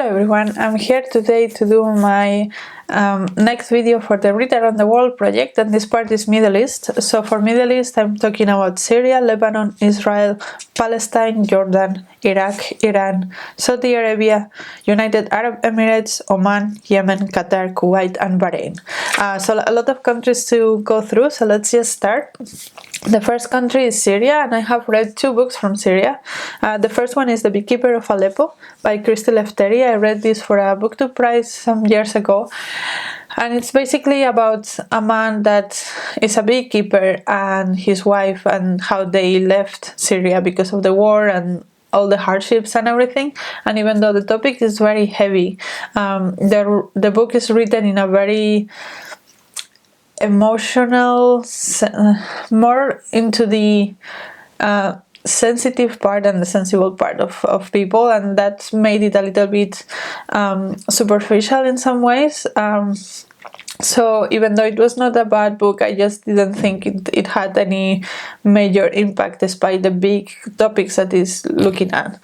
Hello everyone, I'm here today to do my next video for the Read Around the World project, and this part is Middle East. So for Middle East I'm talking about Syria, Lebanon, Israel, Palestine, Jordan, Iraq, Iran, Saudi Arabia, United Arab Emirates, Oman, Yemen, Qatar, Kuwait and Bahrain. So a lot of countries to go through, so let's just start. The first country is Syria, and I have read two books from Syria. The first one is The Beekeeper of Aleppo by Christi Lefteri. I read this for a booktube prize some years ago, and it's basically about a man that is a beekeeper and his wife and how they left Syria because of the war and all the hardships and everything. And even though the topic is very heavy, the book is written in a very emotional, more into the sensitive part and the sensible part of people, and that made it a little bit superficial in some ways. So even though it was not a bad book, I just didn't think it had any major impact despite the big topics that it's looking at.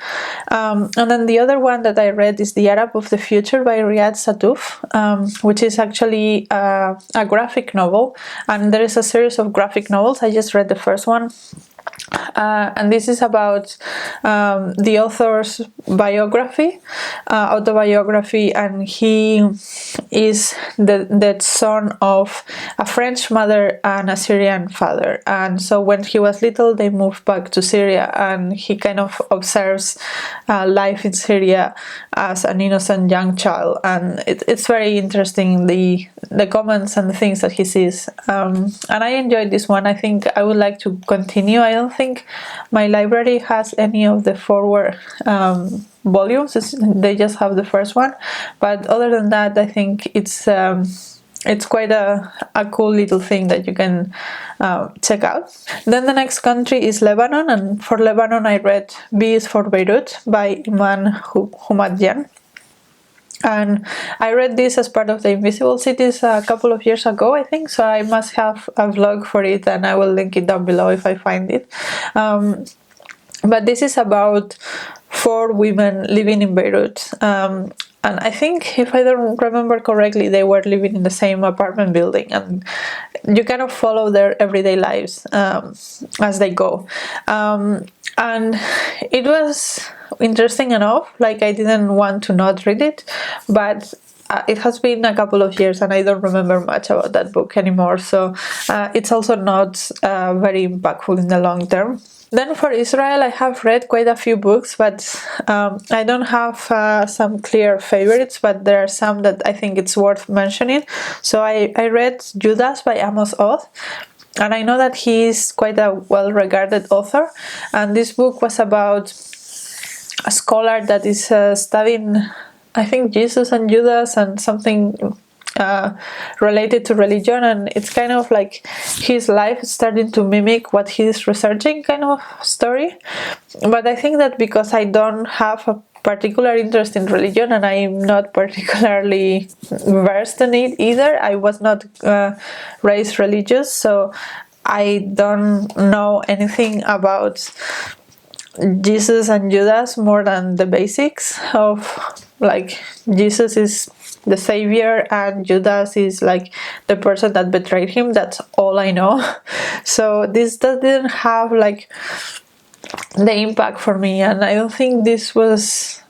And then the other one that I read is The Arab of the Future by Riad Sattouf, which is actually a graphic novel, and there is a series of graphic novels. I just read the first one. And this is about the author's biography, autobiography, and he is the son of a French mother and a Syrian father. And so when he was little, they moved back to Syria, and he kind of observes life in Syria as an innocent young child. And it's very interesting, the comments and the things that he sees. And I enjoyed this one. I think I would like to continue. I don't think my library has any of the forward volumes. They just have the first one, but other than that, I think it's quite a cool little thing that you can check out. Then the next country is Lebanon, and for Lebanon I read B is for Beirut by Marjane. And I read this as part of the Invisible Cities a couple of years ago, I think, so I must have a vlog for it, and I will link it down below if I find it. But this is about 4 women living in Beirut. And I think, if I don't remember correctly, they were living in the same apartment building, and you kind of follow their everyday lives as they go. And it was interesting enough, like I didn't want to not read it, but it has been a couple of years and I don't remember much about that book anymore, so it's also not very impactful in the long term. Then for Israel, I have read quite a few books, but I don't have some clear favorites, but there are some that I think it's worth mentioning. So I read Judas by Amos Oz, and I know that he is quite a well-regarded author, and this book was about a scholar that is studying, I think, Jesus and Judas and something related to religion, and it's kind of like his life is starting to mimic what he's researching kind of story. But I think that because I don't have a particular interest in religion and I'm not particularly versed in it either, I was not raised religious, so I don't know anything about Jesus and Judas more than the basics of, like, Jesus is the savior and Judas is like the person that betrayed him. That's all I know. So this didn't have like the impact for me, and I don't think this was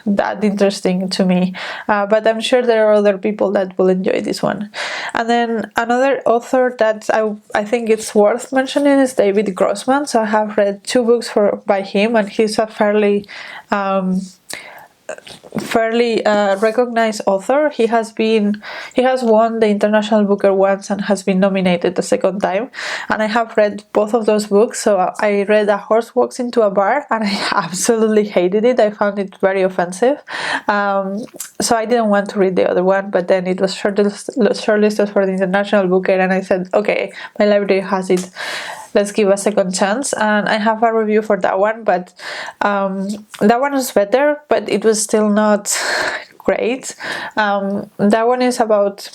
that interesting to me, but I'm sure there are other people that will enjoy this one. And then another author that I think it's worth mentioning is David Grossman. So I have read 2 books by him, and he's a fairly recognized author. He has won the International Booker once and has been nominated the second time, and I have read both of those books. So I read A Horse Walks into a Bar, and I absolutely hated it. I found it very offensive, so I didn't want to read the other one, but then it was shortlisted for the International Booker, and I said, okay, my library has it, let's give a second chance. And I have a review for that one, but that one was better, but it was still not great. That one is about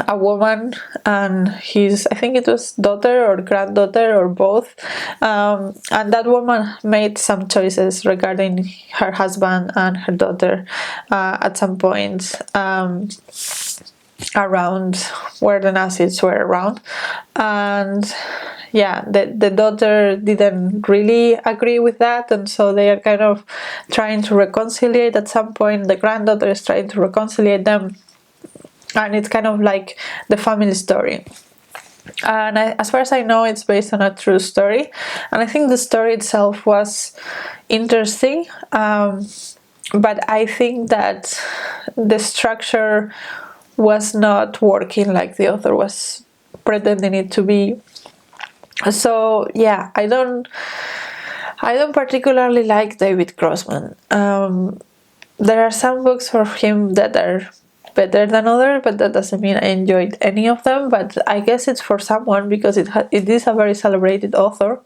a woman and his, I think it was daughter or granddaughter or both, and that woman made some choices regarding her husband and her daughter at some point around where the Nazis were around. And yeah, the daughter didn't really agree with that, and so they are kind of trying to reconcile. At some point the granddaughter is trying to reconcile them, and it's kind of like the family story. And as far as I know, it's based on a true story, and I think the story itself was interesting, but I think that the structure was not working like the author was pretending it to be. So yeah, I don't particularly like David Grossman. There are some books for him that are better than others, but that doesn't mean I enjoyed any of them. But I guess it's for someone, because it is a very celebrated author.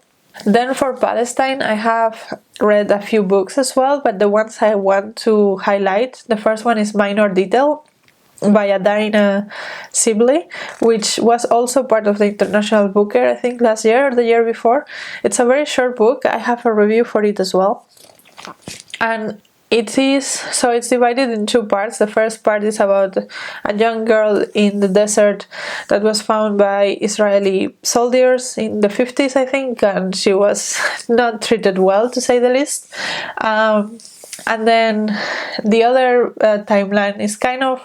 Then for Palestine, I have read a few books as well, but the ones I want to highlight, the first one is Minor Detail by Adina Sibley, which was also part of the International Book Fair, I think last year or the year before. It's a very short book. I have a review for it as well. And it's divided in two parts. The first part is about a young girl in the desert that was found by Israeli soldiers in the 50s, I think, and she was not treated well, to say the least. And then the other timeline is kind of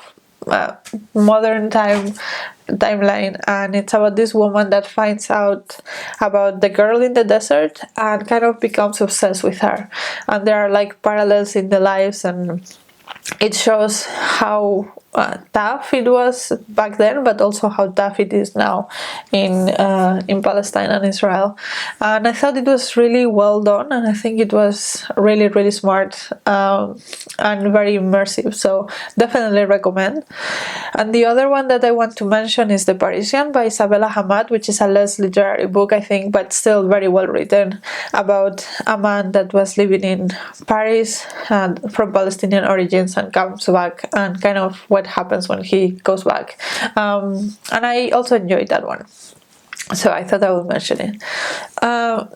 modern timeline, and it's about this woman that finds out about the girl in the desert and kind of becomes obsessed with her, and there are like parallels in the lives, and it shows how tough it was back then, but also how tough it is now in Palestine and Israel. And I thought it was really well done, and I think it was really, really smart and very immersive, so definitely recommend. And the other one that I want to mention is The Parisian by Isabella, which is a less literary book, I think, but still very well written, about a man that was living in Paris and from Palestinian origins and comes back, and kind of what happens when he goes back. And I also enjoyed that one, so I thought I would mention it.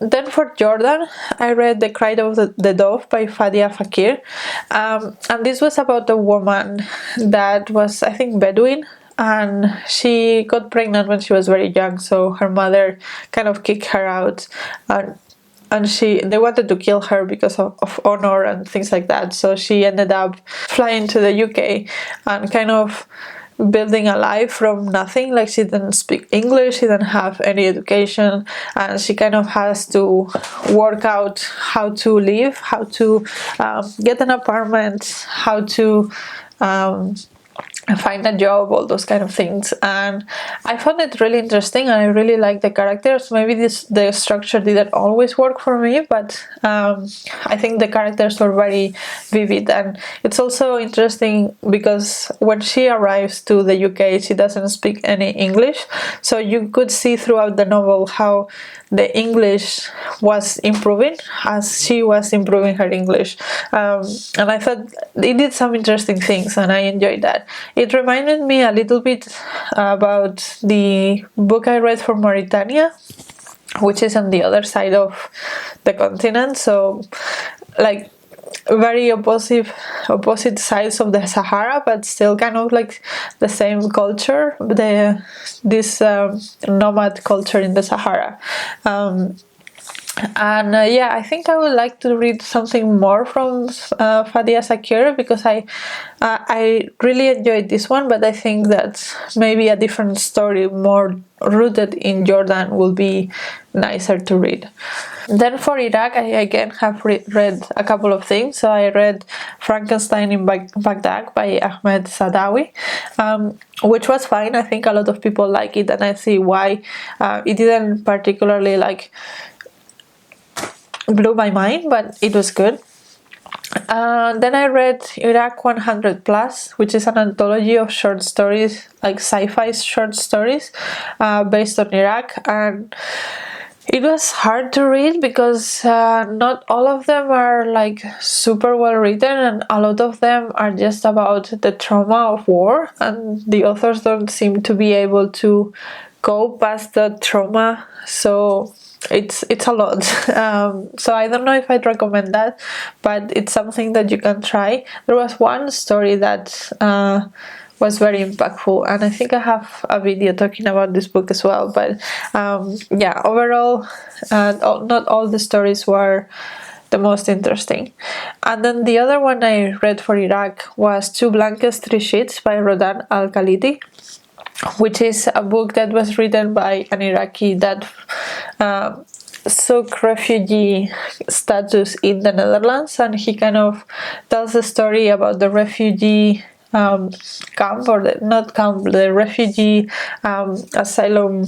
Then for Jordan, I read The Cry of the Dove by Fadia Faquir, and this was about a woman that was, I think, Bedouin, and she got pregnant when she was very young, so her mother kind of kicked her out, and they wanted to kill her because of honor and things like that. So she ended up flying to the UK and kind of building a life from nothing. Like, she didn't speak English, she didn't have any education, and she kind of has to work out how to live, how to get an apartment, how to find a job, all those kind of things. And I found it really interesting, and I really like the characters. Maybe the structure didn't always work for me, but I think the characters were very vivid. And it's also interesting because when she arrives to the UK, she doesn't speak any English, so you could see throughout the novel how the English was improving as she was improving her English, and I thought it did some interesting things, and I enjoyed that. It reminded me a little bit about the book I read for Mauritania, which is on the other side of the continent, so like very opposite sides of the Sahara, but still kind of like the same culture, this nomad culture in the Sahara. Yeah, I think I would like to read something more from Fadia Faquir, because I really enjoyed this one, but I think that maybe a different story, more rooted in Jordan, will be nicer to read. Then for Iraq, I again have read a couple of things. So I read Frankenstein in Baghdad by Ahmed Saadawi, which was fine. I think a lot of people like it, and I see why. It didn't particularly blew my mind, but it was good. Then I read Iraq 100 Plus, which is an anthology of short stories, like sci-fi short stories, based on Iraq, and It was hard to read because not all of them are like super well written, and a lot of them are just about the trauma of war, and the authors don't seem to be able to go past the trauma, so it's a lot. So I don't know if I'd recommend that, but it's something that you can try. There was one story that was very impactful, and I think I have a video talking about this book as well, but yeah, overall not all the stories were the most interesting. And then the other one I read for Iraq was Two Blankets, Three Sheets by Rodaan Al Galidi, which is a book that was written by an Iraqi that sought refugee status in the Netherlands, and he kind of tells a story about the refugee camp, or the refugee asylum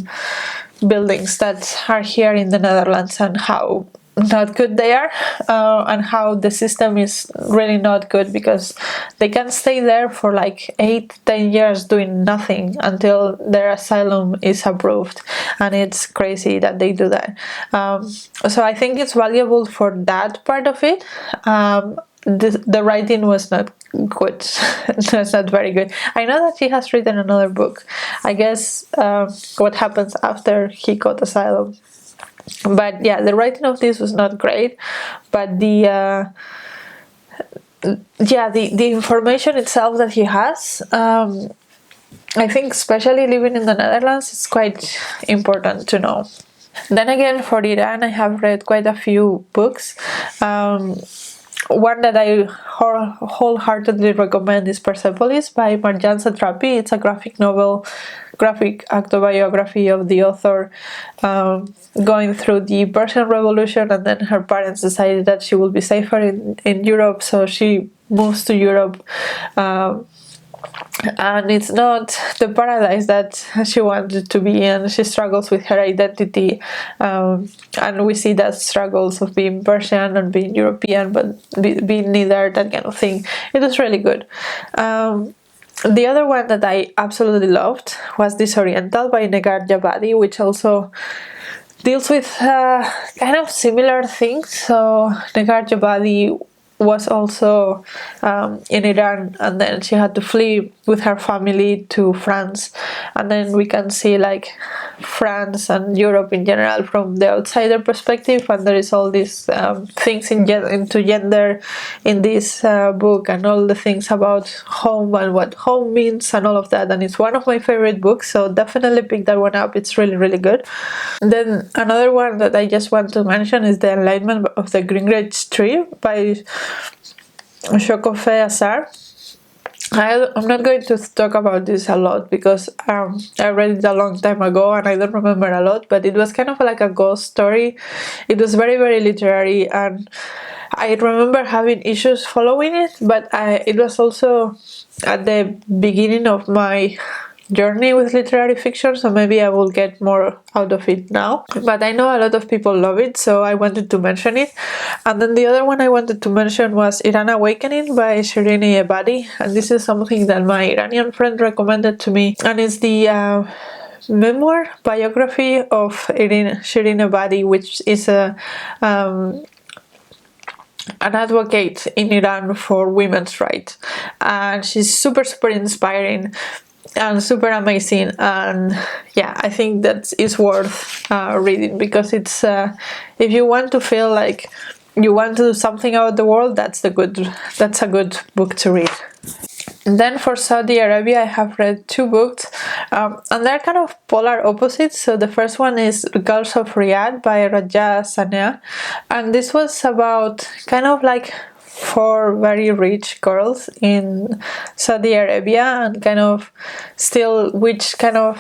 buildings that are here in the Netherlands, and how not good they are, and how the system is really not good, because they can stay there for like 8-10 years doing nothing until their asylum is approved, and it's crazy that they do that. So I think it's valuable for that part of it. The writing was not good. It was not very good. I know that he has written another book, I guess what happens after he got asylum. But yeah, the writing of this was not great, but the information itself that he has, I think especially living in the Netherlands, it's quite important to know. Then again, for Iran, I have read quite a few books. One that I wholeheartedly recommend is Persepolis by Marjane Satrapi. It's a graphic autobiography of the author going through the Persian Revolution, and then her parents decided that she would be safer in Europe, so she moves to Europe. And it's not the paradise that she wanted to be, and she struggles with her identity, and we see that struggles of being Persian and being European, but being neither, that kind of thing. It was really good. The other one that I absolutely loved was Disoriental by Negar Djavadi, which also deals with kind of similar things. So Negar Djavadi was also in Iran, and then she had to flee with her family to France, and then we can see like France and Europe in general from the outsider perspective, and there is all these things into gender in this book, and all the things about home and what home means and all of that, and it's one of my favorite books, so definitely pick that one up. It's really, really good. Then another one that I just want to mention is The Enlightenment of the Greengage Tree by Shokofeeh Azar. I'm not going to talk about this a lot because I read it a long time ago and I don't remember a lot, but it was kind of like a ghost story. It was very, very literary, and I remember having issues following it, but it was also at the beginning of my journey with literary fiction, so maybe I will get more out of it now. But I know a lot of people love it, so I wanted to mention it. And then the other one I wanted to mention was Iran Awakening by Shirih Ebadi, and this is something that my Iranian friend recommended to me, and it's the memoir biography of Shirih Ebadi, which is an advocate in Iran for women's rights, and she's super, super inspiring and super amazing, and yeah, I think that is worth reading, because it's if you want to feel like you want to do something about the world, that's a good book to read. And then for Saudi Arabia, I have read two books, and they're kind of polar opposites. So the first one is Girls of Riyadh by Riad Sattouf, and this was about kind of like 4 very rich girls in Saudi Arabia, and kind of still which kind of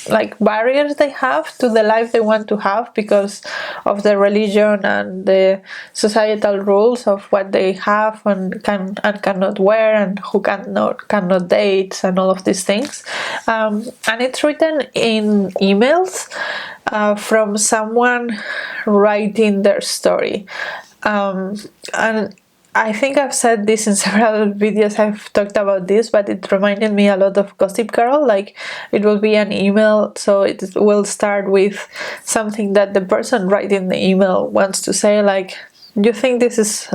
like barriers they have to the life they want to have because of the religion and the societal rules of what they have and cannot wear, and who cannot date, and all of these things. And it's written in emails from someone writing their story. And I think I've said this in several videos, I've talked about this, but it reminded me a lot of Gossip Girl. Like, it will be an email, so it will start with something that the person writing the email wants to say, like, you think this is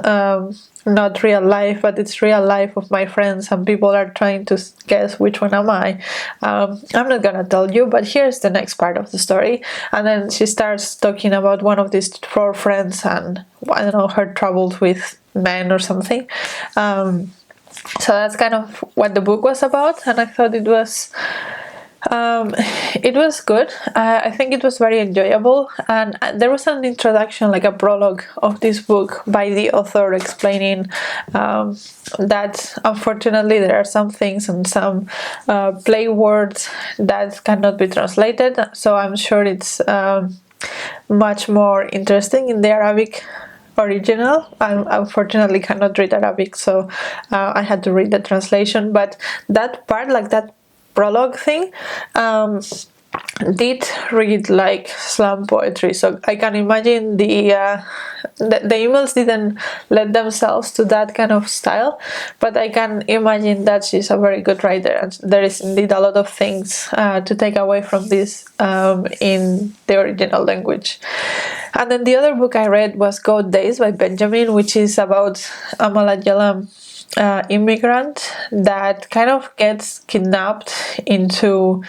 not real life, but it's real life of my friends, and people are trying to guess which one am I. I'm not gonna tell you, but here's the next part of the story. And then she starts talking about one of these 4 friends and, I don't know, her troubles with men or something. So that's kind of what the book was about, and I thought it was good. I think it was very enjoyable, and there was an introduction, like a prologue of this book by the author, explaining that unfortunately there are some things and some play words that cannot be translated, so I'm sure it's much more interesting in the Arabic original. I unfortunately cannot read Arabic, so I had to read the translation, but that part, like that prologue thing, did read like slam poetry. So I can imagine the emails didn't let themselves to that kind of style, but I can imagine that she's a very good writer, and there is indeed a lot of things to take away from this in the original language. And then the other book I read was Goat Days by Benjamin, which is about a Malayalam immigrant that kind of gets kidnapped into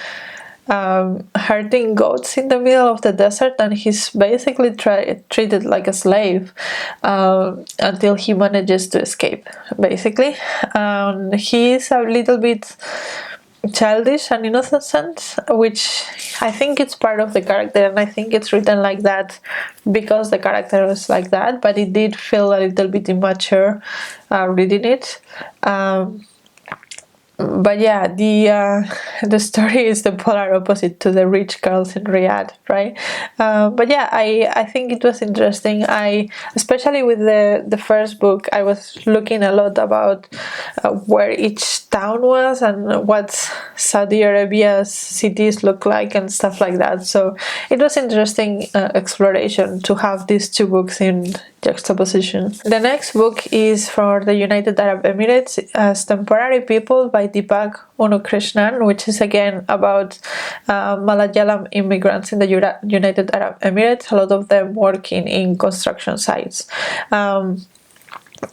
herding goats in the middle of the desert, and he's basically treated like a slave until he manages to escape, basically. He's a little bit childish and innocent, which I think it's part of the character, and I think it's written like that because the character was like that, but it did feel a little bit immature reading it. But yeah, the story is the polar opposite to the rich girls in Riyadh, right? But yeah, I think it was interesting. Especially with the first book, I was looking a lot about where each town was and what Saudi Arabia's cities look like and stuff like that. So it was interesting exploration to have these 2 books in juxtaposition. The next book is for the United Arab Emirates as Temporary People by Deepak Unnikrishnan, which is again about Malayalam immigrants in the United Arab Emirates, a lot of them working in construction sites.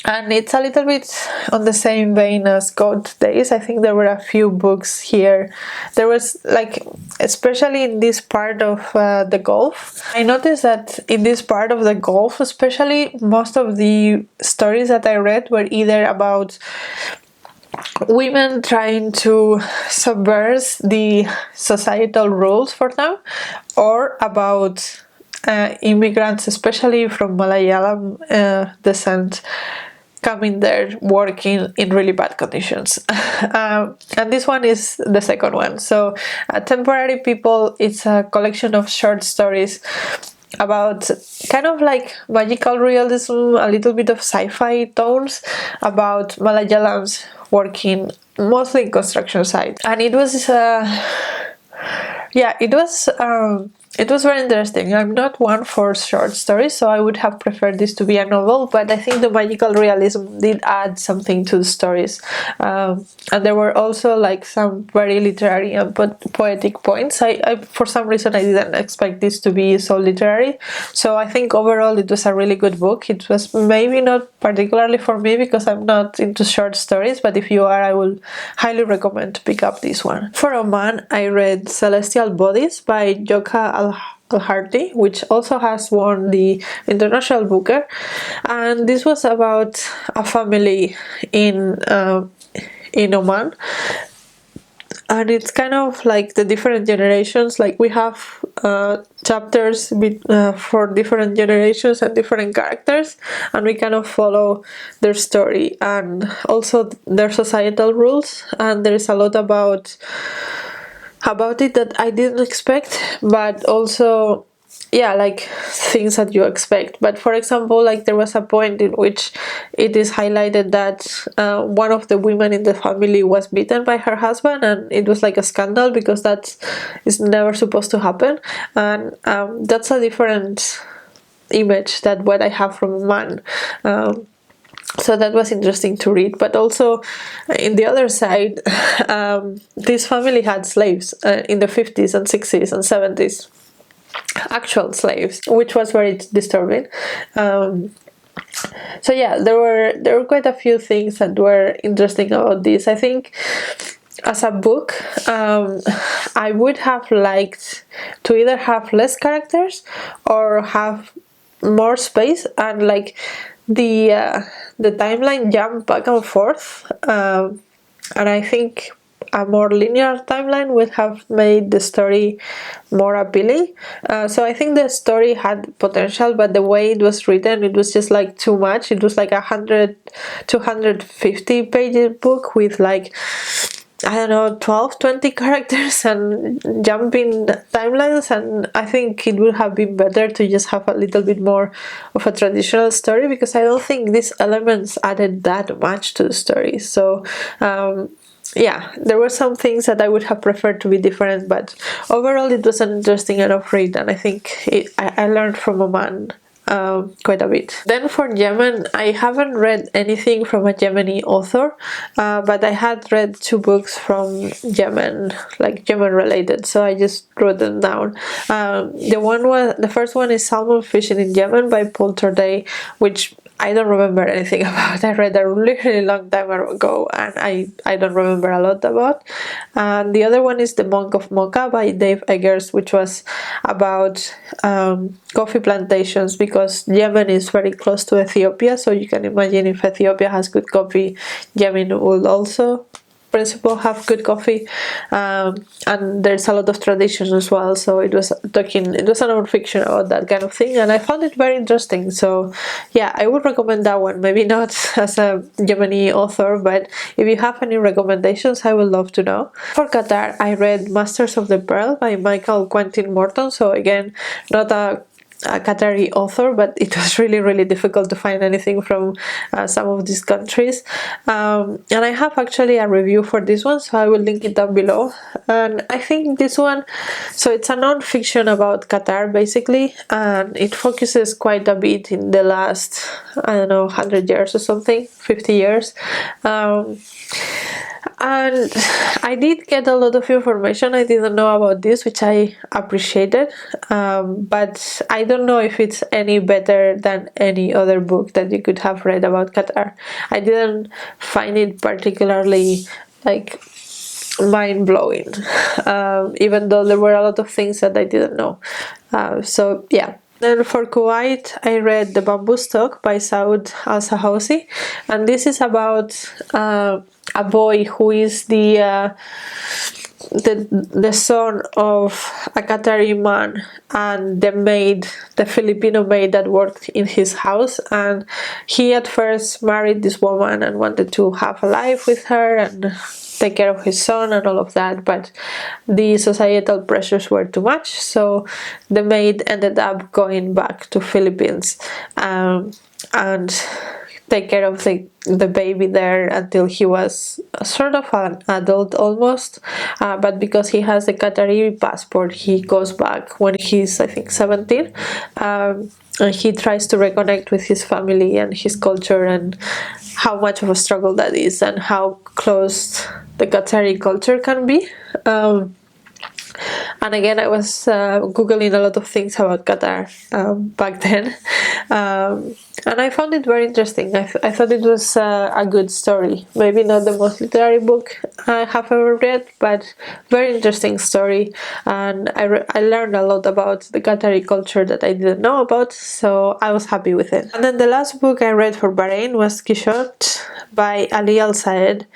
And it's a little bit on the same vein as Goat Days. I think there were a few books here. There was, like, especially in this part of the Gulf, I noticed that in this part of the Gulf especially, most of the stories that I read were either about women trying to subvert the societal rules for them, or about immigrants, especially from Malayalam descent, coming there working in really bad conditions. And this one is the second one. So Temporary People, it's a collection of short stories about kind of like magical realism, a little bit of sci-fi tones, about Malayalams working mostly in construction sites. And it was it was very interesting. I'm not one for short stories, so I would have preferred this to be a novel, but I think the magical realism did add something to the stories. And there were also like some very literary and poetic points. I for some reason I didn't expect this to be so literary, so I think overall it was a really good book. It was maybe not particularly for me because I'm not into short stories, but if you are, I will highly recommend to pick up this one. For Oman, I read Celestial Bodies by Jokha Alharthi, which also has won the International Booker, and this was about a family in Oman, and it's kind of like the different generations. Like we have chapters for different generations and different characters, and we kind of follow their story and also their societal rules, and there is a lot about it that I didn't expect, but also like things that you expect. But for example, like there was a point in which it is highlighted that one of the women in the family was beaten by her husband, and it was like a scandal because that is never supposed to happen, and that's a different image than what I have from a man. So that was interesting to read. But also, in the other side, this family had slaves in the 50s and 60s and 70s, actual slaves, which was very disturbing. So yeah, there were quite a few things that were interesting about this. I think as a book, I would have liked to either have less characters or have more space, and like the timeline jump back and forth, and I think a more linear timeline would have made the story more appealing. So I think the story had potential, but the way it was written, it was just like too much. It was like 250-page book with like, I don't know, 12-20 characters and jumping timelines, and I think it would have been better to just have a little bit more of a traditional story, because I don't think these elements added that much to the story. So yeah, there were some things that I would have preferred to be different, but overall it was an interesting enough read, and I think I learned from Oman quite a bit. Then for Yemen, I haven't read anything from a Yemeni author, but I had read 2 books from Yemen, like Yemen related, so I just wrote them down. The first one is Salmon Fishing in Yemen by Paul Torday, which I don't remember anything about. I read a really long time ago, and I don't remember a lot about. And the other one is The Monk of Mocha by Dave Eggers, which was about coffee plantations, because Yemen is very close to Ethiopia, so you can imagine if Ethiopia has good coffee, Yemen will also principle have good coffee, and there's a lot of traditions as well. So it was a non-fiction about that kind of thing, and I found it very interesting. So yeah, I would recommend that one. Maybe not as a Yemeni author, but if you have any recommendations, I would love to know. For Qatar, I read Masters of the Pearl by Michael Quentin Morton. So again, not a Qatari author, but it was really difficult to find anything from some of these countries, and I have actually a review for this one, so I will link it down below. And I think this one, so it's a non-fiction about Qatar basically, and it focuses quite a bit in the last, I don't know, 100 years or something, 50 years. And I did get a lot of information I didn't know about this, which I appreciated, but I don't know if it's any better than any other book that you could have read about Qatar. I didn't find it particularly like mind-blowing, even though there were a lot of things that I didn't know. So yeah. Then for Kuwait, I read The Bamboo Stalk by Saud Al-Sahousi, and this is about a boy who is the son of a Qatari man and the Filipino maid that worked in his house, and he at first married this woman and wanted to have a life with her and take care of his son and all of that, but the societal pressures were too much, so the maid ended up going back to Philippines and take care of the baby there until he was sort of an adult almost, but because he has a Qatari passport, he goes back when he's, I think, 17, and he tries to reconnect with his family and his culture, and how much of a struggle that is, and how close the Qatari culture can be. And again, I was googling a lot of things about Qatar back then, and I found it very interesting. I thought it was a good story. Maybe not the most literary book I have ever read, but very interesting story, and I learned a lot about the Qatari culture that I didn't know about, so I was happy with it. And then the last book I read for Bahrain was Quixote by Ali Al-Saed,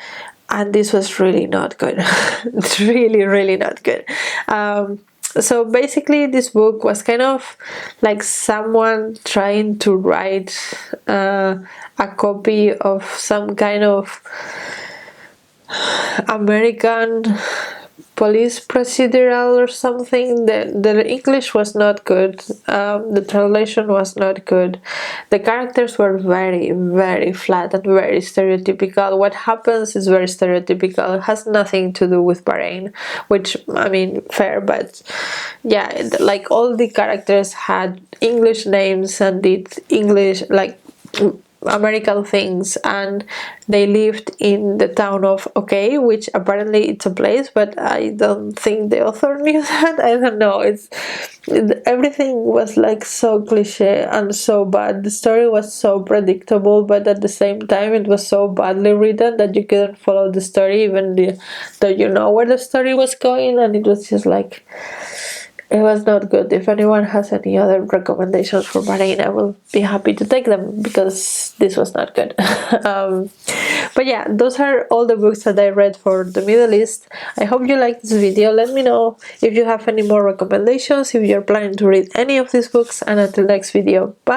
and this was really not good. It's really not good. So basically this book was kind of like someone trying to write a copy of some kind of American police procedural or something. The English was not good, the translation was not good, the characters were very flat and very stereotypical. What happens is very stereotypical. It has nothing to do with Bahrain, which, I mean, fair, but yeah, like all the characters had English names and did English, like American things, and they lived in the town of OK, which apparently it's a place, but I don't think the author knew that. I don't know. Everything was like so cliche and so bad. The story was so predictable, but at the same time it was so badly written that you couldn't follow the story even though you know where the story was going, and it was just like, it was not good. If anyone has any other recommendations for Bahrain, I will be happy to take them, because this was not good. But yeah, those are all the books that I read for the Middle East. I hope you liked this video. Let me know if you have any more recommendations, if you're planning to read any of these books, and until next video, bye!